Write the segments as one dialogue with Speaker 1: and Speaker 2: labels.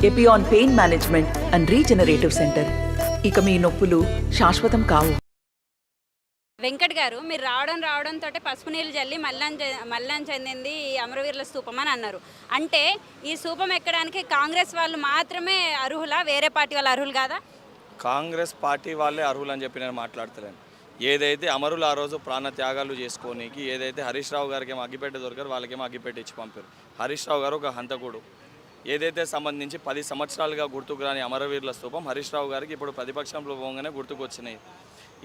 Speaker 1: Epione pain management and regenerative centre. ఇక మీ నొప్పులు శాశ్వతం కావు.
Speaker 2: వెంకట్ గారు, మీరు రావడంతో పసుపు నీళ్ళు జల్లి మల్లాం చెందింది ఈ అమరవీరుల స్తూపం అని అన్నారు. అంటే ఈ స్తూపం ఎక్కడానికి కాంగ్రెస్ వాళ్ళు మాత్రమే అర్హులా, వేరే పార్టీ వాళ్ళు అర్హులు కాదా?
Speaker 3: కాంగ్రెస్ పార్టీ వాళ్ళే అర్హులు అని చెప్పి నేను మాట్లాడతలేను. ఏదైతే అమరులు ఆ రోజు ప్రాణ త్యాగాలు చేసుకోనికి, ఏదైతే హరీష్ రావు గారికి ఏమో అగ్గిపెట్ట దొరకరు, వాళ్ళకేమో అగ్గిపెట్ట ఇచ్చి పంపారు. హరీష్ రావు గారు ఒక హంతకుడు. ఏదైతే సంబంధించి 10 సంవత్సరాలుగా గుర్తుకు రాని అమరవీరుల స్తూపం హరీష్ రావు గారికి ఇప్పుడు ప్రతిపక్షంలో పోగానే గుర్తుకు వచ్చినాయి.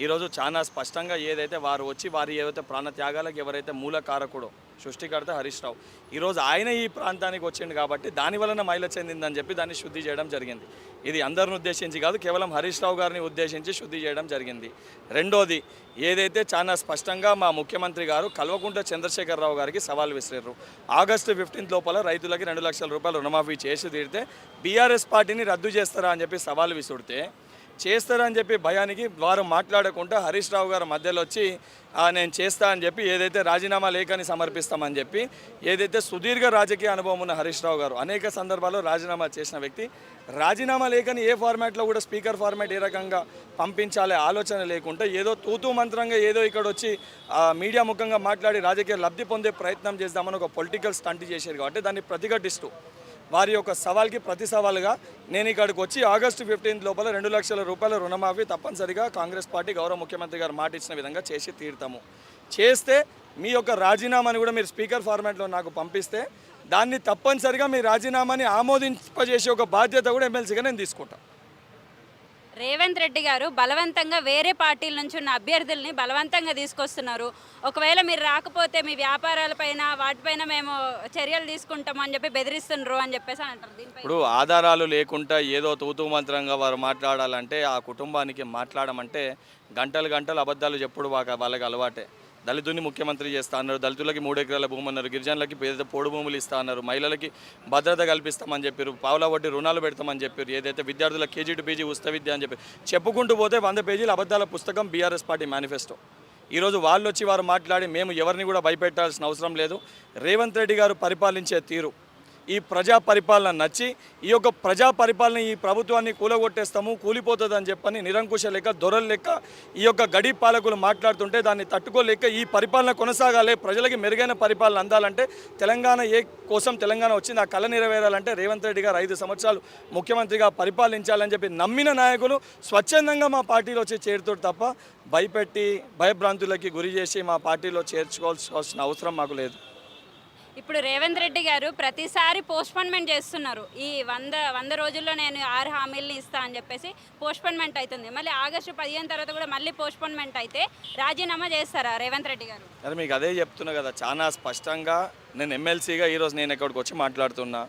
Speaker 3: ఈరోజు చాలా స్పష్టంగా ఏదైతే వారు వచ్చి వారి ఏదైతే ప్రాణత్యాగాలకు ఎవరైతే మూల కారకుడో సృష్టికర్త హరీష్ రావు, ఈరోజు ఆయన ఈ ప్రాంతానికి వచ్చిండు కాబట్టి దాని వలన మైల చెందిందని చెప్పి దాన్ని శుద్ధి చేయడం జరిగింది. ఇది అందరిని ఉద్దేశించి కాదు, కేవలం హరీష్ రావు గారిని ఉద్దేశించి శుద్ధి చేయడం జరిగింది. రెండోది, ఏదైతే చాలా స్పష్టంగా మా ముఖ్యమంత్రి గారు కల్వకుంట్ల చంద్రశేఖరరావు గారికి సవాల్ విసిరారు. ఆగస్టు 15 లోపల రైతులకి 2 లక్షల రూపాయలు రుణమాఫీ చేసి తీరితే బీఆర్ఎస్ పార్టీని రద్దు చేస్తారా అని చెప్పి సవాల్ విసుడితే, చేస్తారని చెప్పి భయానికి వారు మాట్లాడకుండా హరీష్ రావు గారు మధ్యలో వచ్చి నేను చేస్తా అని చెప్పి ఏదైతే రాజీనామా లేఖని సమర్పిస్తామని చెప్పి, ఏదైతే సుదీర్ఘ రాజకీయ అనుభవం ఉన్న హరీష్ రావు గారు అనేక సందర్భాల్లో రాజీనామా చేసిన వ్యక్తి, రాజీనామా లేఖని ఏ ఫార్మాట్లో కూడా స్పీకర్ ఫార్మాట్ ఏ రకంగా పంపించాలే ఆలోచన లేకుండా ఏదో తూతూ మంత్రంగా ఏదో ఇక్కడ వచ్చి మీడియా ముఖంగా మాట్లాడి రాజకీయ లబ్ధి పొందే ప్రయత్నం చేద్దామని ఒక పొలిటికల్ స్టంట్ చేశారు. కాబట్టి దాన్ని ప్రతిఘటిస్తూ వారి యొక్క సవాల్కి ప్రతి సవాలుగా నేను ఇక్కడికి వచ్చి ఆగస్టు 15 లోపల 2 లక్షల రూపాయల రుణమాఫీ తప్పనిసరిగా కాంగ్రెస్ పార్టీ గౌరవ ముఖ్యమంత్రి గారు మాట ఇచ్చిన విధంగా చేసి తీరుతాము. చేస్తే మీ యొక్క రాజీనామాని కూడా మీరు స్పీకర్ ఫార్మాట్లో నాకు పంపిస్తే దాన్ని తప్పనిసరిగా మీ రాజీనామాని ఆమోదింపజేసే ఒక బాధ్యత కూడా ఎమ్మెల్సీగా నేను తీసుకుంటాను.
Speaker 2: రేవంత్ రెడ్డి గారు బలవంతంగా వేరే పార్టీల నుంచి ఉన్న అభ్యర్థుల్ని బలవంతంగా తీసుకొస్తున్నారు. ఒకవేళ మీరు రాకపోతే మీ వ్యాపారాలపైన వాటిపైన మేము చర్యలు తీసుకుంటామని చెప్పి బెదిరిస్తున్నారు అని చెప్పేసి అంటారు.
Speaker 3: ఇప్పుడు ఆధారాలు లేకుండా ఏదో తూతూ మంత్రంగా వారు మాట్లాడాలంటే, ఆ కుటుంబానికి మాట్లాడమంటే గంటలు అబద్ధాలు చెప్పుడు వాళ్ళకి అలవాటే. దళితుని ముఖ్యమంత్రి చేస్తా అన్నారు, దళితులకి 3 ఎకరాల భూమి అన్నారు, గిరిజనులకి పేద పొడు భూములు ఇస్తా అన్నారు, మహిళలకి భద్రత కల్పిస్తామని చెప్పారు, పావుల వడ్డీ రుణాలు పెడతామని చెప్పారు, ఏదైతే విద్యార్థుల కేజీ టు పీజీ ఉచిత విద్య అని చెప్పి చెప్పుకుంటూ పోతే 100 పేజీల అబద్ధాల పుస్తకం బీఆర్ఎస్ పార్టీ మేనిఫెస్టో. ఈరోజు వాళ్ళు వచ్చి వారు మాట్లాడి మేము ఎవరిని కూడా భయపెట్టాల్సిన అవసరం లేదు. రేవంత్ రెడ్డి గారు పరిపాలించే తీరు, ఈ ప్రజా పరిపాలన నచ్చి ఈ యొక్క ప్రజా పరిపాలన ఈ ప్రభుత్వాన్ని కూలగొట్టేస్తాము, కూలిపోతుందని చెప్పని నిరంకుశ లెక్క దొరల లెక్క ఈ యొక్క గడి పాలకులు మాట్లాడుతుంటే దాన్ని తట్టుకోలేక ఈ పరిపాలన కొనసాగాలి, ప్రజలకి మెరుగైన పరిపాలన అందాలంటే తెలంగాణ కోసం తెలంగాణ వచ్చింది, ఆ కళ నెరవేరాలంటే రేవంత్ రెడ్డి గారు 5 సంవత్సరాలు ముఖ్యమంత్రిగా పరిపాలించాలని చెప్పి నమ్మిన నాయకులు స్వచ్ఛందంగా మా పార్టీలో వచ్చి చేరుతారు తప్ప భయపెట్టి భయభ్రాంతులకి గురి చేసి మా పార్టీలో చేర్చుకోవాల్సిన అవసరం మాకు లేదు.
Speaker 2: ఇప్పుడు రేవంత్ రెడ్డి గారు ప్రతిసారి పోస్ట్పోన్మెంట్ చేస్తున్నారు. ఈ 100 రోజుల్లో నేను 6 హామీలని ఇస్తా అని చెప్పేసి పోస్ట్పోన్మెంట్ అవుతుంది. మళ్ళీ ఆగస్టు 15 తర్వాత కూడా మళ్ళీ పోస్ట్పోన్మెంట్ అయితే రాజీనామా చేస్తారా రేవంత్ రెడ్డి గారు?
Speaker 3: అరే మీకు అదే చెప్తున్నా కదా, చాలా స్పష్టంగా నేను ఎమ్మెల్సీగా ఈరోజు నేను ఇక్కడికి వచ్చి మాట్లాడుతున్నా.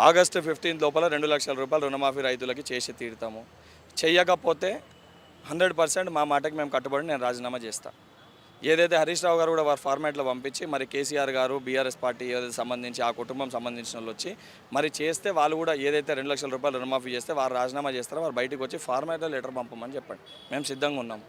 Speaker 3: ఆగస్టు 15 లోపల 2 లక్షల రూపాయలు రుణమాఫీ రైతులకి చేసి తీరుతాము. చెయ్యకపోతే 100% మా మాటకి మేము కట్టుబడి నేను రాజీనామా చేస్తాను. ఏదైతే హరీష్ రావు గారు కూడా వారి ఫార్మాట్లో పంపించి మరి కేసీఆర్ గారు బీఆర్ఎస్ పార్టీ ఏదైతే సంబంధించి ఆ కుటుంబం సంబంధించిన వాళ్ళు వచ్చి మరి చేస్తే వాళ్ళు కూడా ఏదైతే 2 లక్షల రూపాయలు రుణమాఫీ చేస్తే వారు రాజీనామా చేస్తారో వారు బయటకు వచ్చి ఫార్మాట్లో లెటర్ పంపమని చెప్పండి, మేము సిద్ధంగా ఉన్నాం.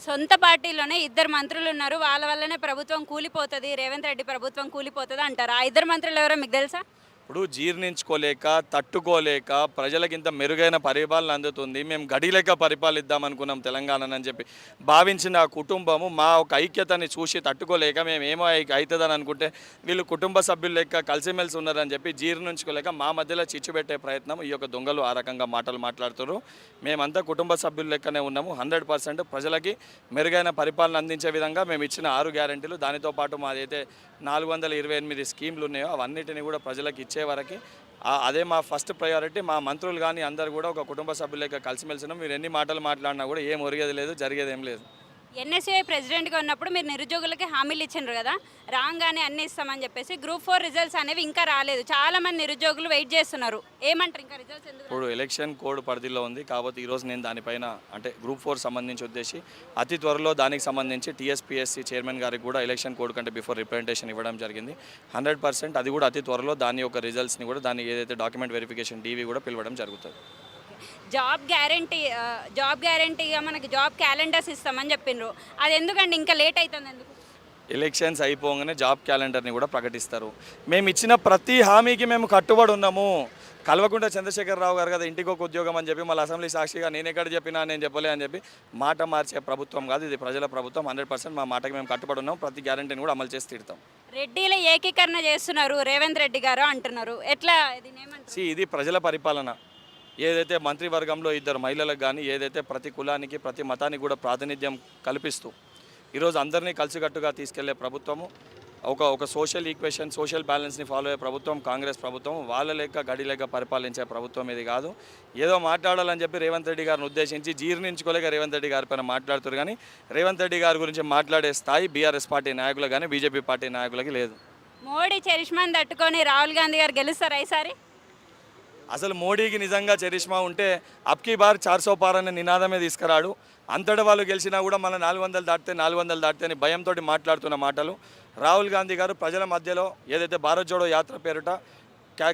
Speaker 2: సొంత పార్టీలోనే 2 మంత్రులు ఉన్నారు, వాళ్ళ వల్లనే ప్రభుత్వం కూలిపోతుంది, రేవంత్ రెడ్డి ప్రభుత్వం కూలిపోతుంది అంటారు. ఆ 2 మంత్రులు ఎవరో మీకు తెలుసా?
Speaker 3: ఇప్పుడు జీర్ణించుకోలేక తట్టుకోలేక ప్రజలకు ఇంత మెరుగైన పరిపాలన అందుతుంది, మేము గడిలేక పరిపాలిద్దామనుకున్నాం తెలంగాణని చెప్పి భావించిన ఆ కుటుంబము మా ఒక ఐక్యతని చూసి తట్టుకోలేక మేము ఏమో అవుతుందని అనుకుంటే వీళ్ళు కుటుంబ సభ్యులు లెక్క కలిసిమెలిసి ఉన్నారని చెప్పి జీర్ణించుకోలేక మా మధ్యలో చిచ్చు పెట్టే ప్రయత్నం ఈ యొక్క దొంగలు ఆ రకంగా మాటలు మాట్లాడుతున్నారు. మేమంతా కుటుంబ సభ్యుల లెక్కనే ఉన్నాము. 100% ప్రజలకి మెరుగైన పరిపాలన అందించే విధంగా మేము ఇచ్చిన 6 గ్యారెంటీలు, దానితో పాటు మాదైతే 428 స్కీమ్లు ఉన్నాయో అవన్నిటిని కూడా ప్రజలకు ఇచ్చే వరకు అదే మా ఫస్ట్ ప్రయారిటీ. మా మంత్రులు కానీ అందరు కూడా ఒక కుటుంబ సభ్యులకి కలిసిమెలిసి ఉన్నాం. మీరు ఎన్ని మాటలు మాట్లాడినా కూడా ఏం ఒరిగేది లేదు, జరిగేది ఏం లేదు.
Speaker 2: ఎన్ఎస్ఏ ప్రెసిడెంట్గా ఉన్నప్పుడు మీరు నిరుద్యోగులకి హామీలు ఇచ్చిండ్రు కదా, రాగానే అన్నీ ఇస్తామని చెప్పేసి గ్రూప్ 4 రిజల్ట్స్ అనేవి ఇంకా రాలేదు. చాలామంది నిరుద్యోగులు వెయిట్ చేస్తున్నారు. ఏమంటారు ఇంకా రిజల్ట్స్ ఎందుకు?
Speaker 3: ఇప్పుడు ఎలక్షన్ కోడ్ పరిధిలో ఉంది కాబట్టి ఈరోజు నేను దానిపైన అంటే గ్రూప్ 4 సంబంధించి ఉద్దేశి అతి త్వరలో దానికి సంబంధించి టీఎస్పీఎస్సీ చైర్మన్ గారికి కూడా ఎలక్షన్ కోడ్ కంటే బిఫోర్ రిప్రజెంటేషన్ ఇవ్వడం జరిగింది. 100% అది కూడా అతి త్వరలో దాని యొక్క రిజల్ట్స్ని కూడా దాన్ని ఏదైతే డాక్యుమెంట్ వెరిఫికేషన్ డీవీ కూడా పిలవడం జరుగుతుంది.
Speaker 2: జాబ్ గ్యారంటీగా మనకి జాబ్ క్యాలెండర్స్ ఇస్తామని చెప్పిండ్రు. అది ఎందుకండి ఇంకా లేట్ అవుతుంది ఎందుకు?
Speaker 3: ఎలక్షన్స్ అయిపోగానే జాబ్ క్యాలెండర్ని కూడా ప్రకటిస్తారు. మేము ఇచ్చిన ప్రతి హామీకి మేము కట్టుబడి ఉన్నాము. కల్వకుంట్ల చంద్రశేఖరరావు గారు కదా ఇంటికి ఒక ఉద్యోగం అని చెప్పి మళ్ళీ అసెంబ్లీ సాక్షిగా నేను ఎక్కడ చెప్పినా నేను చెప్పలే అని చెప్పి మాట మార్చే ప్రభుత్వం కాదు, ఇది ప్రజల ప్రభుత్వం. 100% మా మాటకి మేము కట్టుబడి ఉన్నాం, ప్రతి గ్యారెంటీని కూడా అమలు చేసి తీరుతాం.
Speaker 2: రెడ్డిల ఏకీకరణ చేస్తున్నారు రేవంత్ రెడ్డి గారు అంటున్నారు, ఎట్లా దీన్ని ఏమంటారు?
Speaker 3: ఇది ప్రజల పరిపాలన. ఏదైతే మంత్రివర్గంలో 2 మహిళలకు కానీ ఏదైతే ప్రతి కులానికి ప్రతి మతానికి కూడా ప్రాతినిధ్యం కల్పిస్తూ ఈరోజు అందరినీ కలిసికట్టుగా తీసుకెళ్లే ప్రభుత్వము, ఒక సోషల్ ఈక్వేషన్ సోషల్ బ్యాలెన్స్ని ఫాలో అయ్యే ప్రభుత్వం కాంగ్రెస్ ప్రభుత్వం. వాళ్ళ లెక్క గడి లెక్క పరిపాలించే ప్రభుత్వం ఇది కాదు. ఏదో మాట్లాడాలని చెప్పి రేవంత్ రెడ్డి గారిని ఉద్దేశించి జీర్ణించుకోలేక రేవంత్ రెడ్డి గారి పైన మాట్లాడుతారు, కానీ రేవంత్ రెడ్డి గారి గురించి మాట్లాడే స్థాయి బీఆర్ఎస్ పార్టీ నాయకులు కానీ బీజేపీ పార్టీ నాయకులకి లేదు.
Speaker 2: మోడీ చరిష్మాని తట్టుకొని రాహుల్ గాంధీ గారు గెలుస్తారా ఈసారి?
Speaker 3: అసలు మోడీకి నిజంగా చరిష్మా ఉంటే అబ్కీ బార్ 400 పార్ అనే నినాదమే తీసుకురాడు. అంతటి వాళ్ళు గెలిచినా కూడా మన 400 దాటితే అని భయంతో మాట్లాడుతున్న మాటలు. రాహుల్ గాంధీ గారు ప్రజల మధ్యలో ఏదైతే భారత్ జోడో యాత్ర పేరిట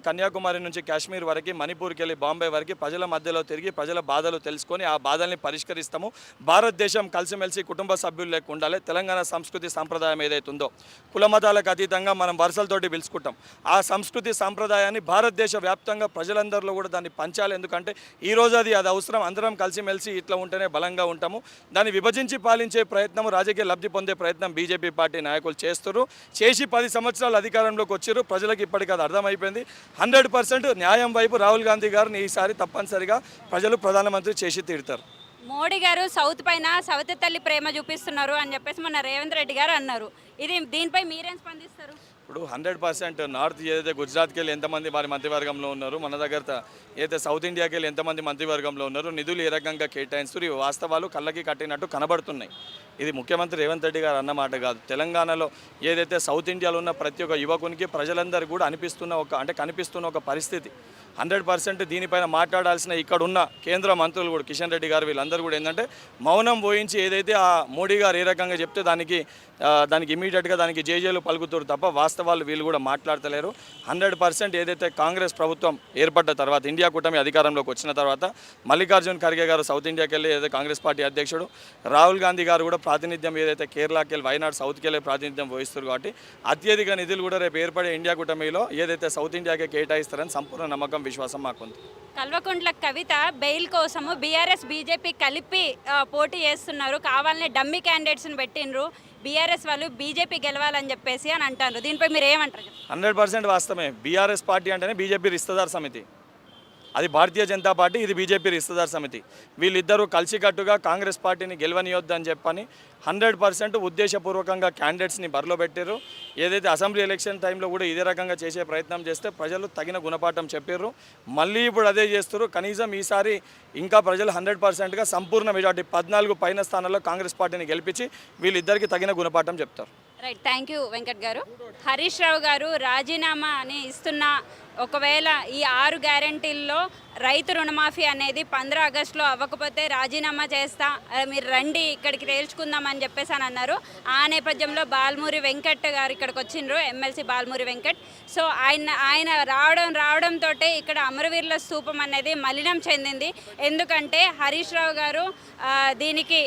Speaker 3: కన్యాకుమారి నుంచి కాశ్మీర్ వరకు మణిపూర్కి వెళ్ళి బాంబే వరకు ప్రజల మధ్యలో తిరిగి ప్రజల బాధలు తెలుసుకొని ఆ బాధల్ని పరిష్కరిస్తాము. భారతదేశం కలిసిమెలిసి కుటుంబ సభ్యులు లేకుండా ఉండాలి. తెలంగాణ సంస్కృతి సాంప్రదాయం ఏదైతుందో కులమతాలకు అతీతంగా మనం వరుసలతోటి పిలుచుకుంటాం. ఆ సంస్కృతి సాంప్రదాయాన్ని భారతదేశ వ్యాప్తంగా ప్రజలందరిలో కూడా దాన్ని పంచాలి. ఎందుకంటే ఈరోజు అది అవసరం. అందరం కలిసిమెలిసి ఇట్లా ఉంటేనే బలంగా ఉంటాము. దాన్ని విభజించి పాలించే ప్రయత్నం, రాజకీయ లబ్ధి పొందే ప్రయత్నం బీజేపీ పార్టీ నాయకులు చేస్తారు. చేసి 10 సంవత్సరాలు అధికారంలోకి వచ్చారు. ప్రజలకు ఇప్పటికీ అది అర్థమైపోయింది. 100% న్యాయం వైపు రాహుల్ గాంధీ గారిని ఈసారి తప్పనిసరిగా ప్రజలు ప్రధానమంత్రి చేసి తీరుతారు.
Speaker 2: మోడీ గారు సౌత్ పైన సవతి తల్లి ప్రేమ చూపిస్తున్నారు అని చెప్పేసి మొన్న రేవంత్ రెడ్డి గారు అన్నారు. దీనిపై మీరేం స్పందిస్తారు?
Speaker 3: ఇప్పుడు 100% నార్త్ ఏదైతే గుజరాత్కి వెళ్ళి ఎంతమంది వారి మంత్రివర్గంలో ఉన్నారు, మన దగ్గర ఏదైతే సౌత్ ఇండియాకి వెళ్ళి ఎంతమంది మంత్రివర్గంలో ఉన్నారు, నిధులు ఏ రకంగా కేటాయిస్తారు, ఈ వాస్తవాలు కళ్ళకి కట్టినట్టు కనబడుతున్నాయి. ఇది ముఖ్యమంత్రి రేవంత్ రెడ్డి గారు అన్నమాట కాదు. తెలంగాణలో ఏదైతే సౌత్ ఇండియాలో ఉన్న ప్రతి ఒక్క యువకునికి ప్రజలందరికీ కూడా కనిపిస్తున్న ఒక పరిస్థితి. 100% దీనిపైన మాట్లాడాల్సిన ఇక్కడ ఉన్న కేంద్ర మంత్రులు కూడా కిషన్ రెడ్డి గారు వీళ్ళందరూ కూడా ఏంటంటే మౌనం పోయించి ఏదైతే ఆ మోడీ గారు ఏ రకంగా చెప్తే దానికి ఇమీడియట్గా దానికి జేజేలు పలుకుతారు తప్ప వాస్తవాలు వీళ్ళు కూడా మాట్లాడతలేరు. 100% ఏదైతే కాంగ్రెస్ ప్రభుత్వం ఏర్పడ్డ తర్వాత ఇండియా కూటమి అధికారంలోకి వచ్చిన తర్వాత మల్లికార్జున్ ఖర్గే గారు సౌత్ ఇండియాకి వెళ్ళి ఏదైతే కాంగ్రెస్ పార్టీ అధ్యక్షుడు, రాహుల్ గాంధీ గారు కూడా ప్రాతినిధ్యం ఏదైతే కేరళకి వెళ్ళి వైనాడు సౌత్కి వెళ్ళి ప్రాతినిధ్యం వహిస్తారు. కాబట్టి అత్యధిక నిధులు కూడా రేపు ఏర్పడే ఇండియా కూటమిలో ఏదైతే సౌత్ ఇండియాకే కేటాయిస్తారని సంపూర్ణ నమ్మకం విశ్వాసం మాకుంది.
Speaker 2: కల్వకుంట్ల కవిత బెయిల్ కోసము బీఆర్ఎస్ బీజేపీ కలిపి పోటీ చేస్తున్నారు. కావాలని డమ్మీ క్యాండిడేట్స్ని పెట్టినరు బీఆర్ఎస్ వాళ్ళు, బీజేపీ గెలవాలని చెప్పేసి అని అంటారు. దీనిపై మీరు ఏమంటారు?
Speaker 3: 100% వాస్తవమే. బీఆర్ఎస్ పార్టీ అంటేనే బీజేపీ రిస్తదార్ సమితి, అది భారతీయ జనతా పార్టీ, ఇది బీజేపీ రిస్తదార్ సమితి. వీళ్ళిద్దరూ కలిసికట్టుగా కాంగ్రెస్ పార్టీని గెలవనియొద్దని చెప్పని 100% ఉద్దేశపూర్వకంగా క్యాండిడేట్స్ని బరిలో పెట్టారు. ఏదైతే అసెంబ్లీ ఎలక్షన్ టైంలో కూడా ఇదే రకంగా చేసే ప్రయత్నం చేస్తే ప్రజలు తగిన గుణపాఠం చెప్పారు. మళ్ళీ ఇప్పుడు అదే చేస్తారు. కనీసం ఈసారి ఇంకా ప్రజలు 100%గా సంపూర్ణ మెజార్టీ 14 పైన స్థానాల్లో కాంగ్రెస్ పార్టీని గెలిపించి వీళ్ళిద్దరికి తగిన గుణపాఠం చెప్తారు.
Speaker 2: రైట్, థ్యాంక్ యూ వెంకట్ గారు. హరీష్ రావు గారు రాజీనామా అని ఇస్తున్న ఒకవేళ ఈ 6 గ్యారంటీల్లో రైతు రుణమాఫీ అనేది 15 ఆగస్టులో అవ్వకపోతే రాజీనామా చేస్తా, మీరు రండి ఇక్కడికి తేల్చుకుందామని చెప్పేసి అని అన్నారు. ఆ నేపథ్యంలో బాల్మూరి వెంకట్ గారు ఇక్కడికి వచ్చిండ్రు, ఎమ్మెల్సీ బాల్మూరి వెంకట్. సో ఆయన రావడంతో ఇక్కడ అమరవీరుల స్తూపం అనేది మలినం చెందింది. ఎందుకంటే హరీష్ రావు గారు దీనికి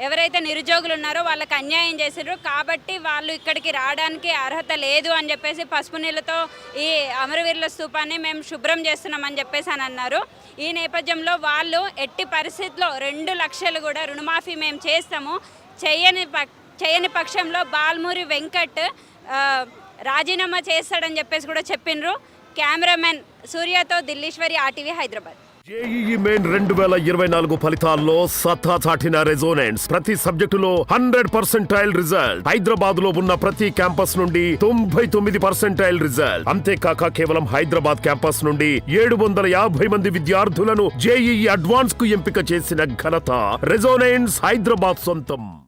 Speaker 2: ఎవరైతే నిరుద్యోగులు ఉన్నారో వాళ్ళకి అన్యాయం చేసినారు కాబట్టి వాళ్ళు ఇక్కడికి రావడానికి అర్హత లేదు అని చెప్పేసి పసుపు నీళ్ళతో ఈ అమరవీరుల స్తూపాన్ని మేము శుభ్రం చేస్తున్నామని చెప్పేసి అని అన్నారు. ఈ నేపథ్యంలో వాళ్ళు ఎట్టి పరిస్థితుల్లో 2 లక్షలు కూడా రుణమాఫీ మేము చేస్తాము, చేయని పక్షంలో బాల్మూరి వెంకట్ రాజీనామా చేస్తాడని చెప్పేసి కూడా చెప్పిండ్రు. కెమెరామెన్ సూర్యతో Dilleswari, RTV, Hyderabad.
Speaker 4: JEE main 2024 ఫలితాల్లో సత్తా చాటిన రెజోనెన్స్ ప్రతి సబ్జెక్టులో 100% రిజల్ట్. హైదరాబాద్ లో ఉన్న ప్రతి క్యాంపస్ నుండి 99% రిజల్ట్. అంతేకాక కేవలం హైదరాబాద్ క్యాంపస్ నుండి 750 మంది విద్యార్థులను జేఈఈ అడ్వాన్స్ కు ఎంపిక చేసిన ఘనత రెజోనెన్స్ హైదరాబాద్ సొంతం.